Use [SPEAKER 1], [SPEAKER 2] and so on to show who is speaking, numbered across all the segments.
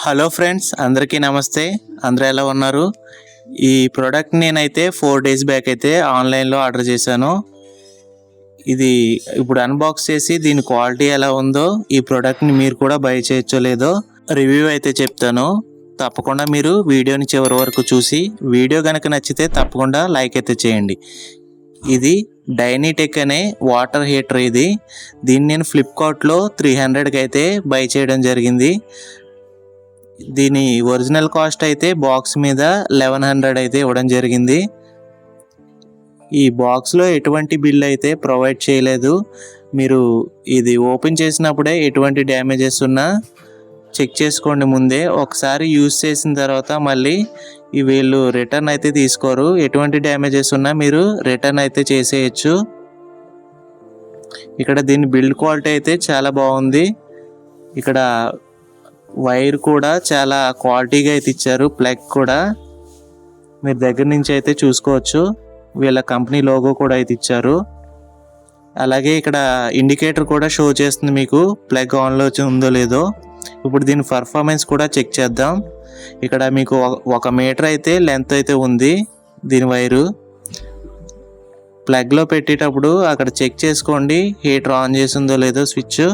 [SPEAKER 1] Hello friends, అందరికీ నమస్తే. అందరూ ఎలా ఉన్నారు? ఈ ప్రోడక్ట్ నేనైతే 4 డేస్ బ్యాక్ అయితే ఆన్లైన్లో ఆర్డర్ చేశాను. ఇది ఇప్పుడు అన్బాక్స్ చేసి దీని క్వాలిటీ ఎలా ఉందో, ఈ ప్రోడక్ట్ని మీరు కూడా బై చేయొచ్చో లేదో రివ్యూ అయితే చెప్తాను. తప్పకుండా మీరు వీడియోని చివరి వరకు చూసి వీడియో కనుక నచ్చితే తప్పకుండా లైక్ అయితే చేయండి. ఇది డైనీటెక్ అనే వాటర్ హీటర్. దీన్ని నేను ఫ్లిప్కార్ట్లో 300కి అయితే బై చేయడం జరిగింది. దీని ఒరిజినల్ కాస్ట్ అయితే బాక్స్ మీద 1100 అయితే ఇవ్వడం జరిగింది. ఈ బాక్స్లో ఎటువంటి బిల్ అయితే ప్రొవైడ్ చేయలేదు. మీరు ఇది ఓపెన్ చేసినప్పుడే ఎటువంటి డ్యామేజెస్ ఉన్నా చెక్ చేసుకోండి ముందే. ఒకసారి యూజ్ చేసిన తర్వాత మళ్ళీ వీళ్ళు రిటర్న్ అయితే తీసుకోరు. ఎటువంటి డ్యామేజెస్ ఉన్నా మీరు రిటర్న్ అయితే చేసేయచ్చు. ఇక్కడ దీని బిల్డ్ క్వాలిటీ అయితే చాలా బాగుంది. ఇక్కడ వైర్ కూడా చాలా క్వాలిటీగా అయితే ఇచ్చారు. ప్లగ్ కూడా మీరు దగ్గర నుంచి అయితే చూసుకోవచ్చు. వీళ్ళ కంపెనీ లోగో కూడా అయితే ఇచ్చారు. అలాగే ఇక్కడ ఇండికేటర్ కూడా షో చేస్తుంది మీకు ప్లగ్ ఆన్లో ఉందో లేదో. ఇప్పుడు దీని పర్ఫార్మెన్స్ కూడా చెక్ చేద్దాం. ఇక్కడ మీకు 1 మీటర్ అయితే లెంత్ అయితే ఉంది దీని వైరు. ప్లగ్లో పెట్టేటప్పుడు అక్కడ చెక్ చేసుకోండి హీటర్ ఆన్ చేసిందో లేదో స్విచ్.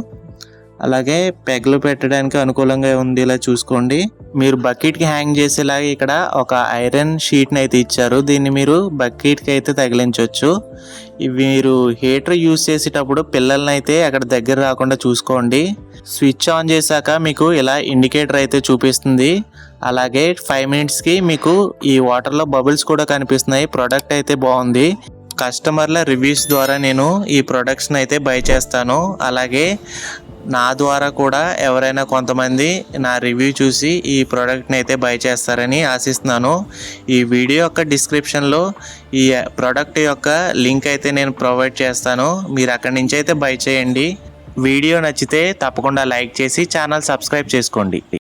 [SPEAKER 1] అలాగే పెగ్లు పెట్టడానికి అనుకూలంగా ఉండేలా చూసుకోండి. మీరు బకెట్కి హ్యాంగ్ చేసేలాగా ఇక్కడ ఒక ఐరన్ షీట్ని అయితే ఇచ్చారు. దీన్ని మీరు బకెట్కి అయితే తగిలించవచ్చు. మీరు హీటర్ యూజ్ చేసేటప్పుడు పిల్లల్ని అయితే అక్కడ దగ్గర రాకుండా చూసుకోండి. స్విచ్ ఆన్ చేశాక మీకు ఇలా ఇండికేటర్ అయితే చూపిస్తుంది. అలాగే 5 మినిట్స్కి మీకు ఈ వాటర్లో బబుల్స్ కూడా కనిపిస్తున్నాయి. ప్రోడక్ట్ అయితే బాగుంది. కస్టమర్ల రివ్యూస్ ద్వారా నేను ఈ ప్రొడక్ట్స్ని అయితే బై చేస్తాను. అలాగే నా ద్వారా కూడా ఎవరైనా కొంతమంది నా రివ్యూ చూసి ఈ ప్రోడక్ట్ని అయితే బై చేస్తారని ఆశిస్తున్నాను. ఈ వీడియో యొక్క డిస్క్రిప్షన్లో ఈ ప్రోడక్ట్ యొక్క లింక్ అయితే నేను ప్రొవైడ్ చేస్తాను. మీరు అక్కడి నుంచి అయితే బై చేయండి. వీడియో నచ్చితే తప్పకుండా లైక్ చేసి ఛానల్ సబ్స్క్రైబ్ చేసుకోండి.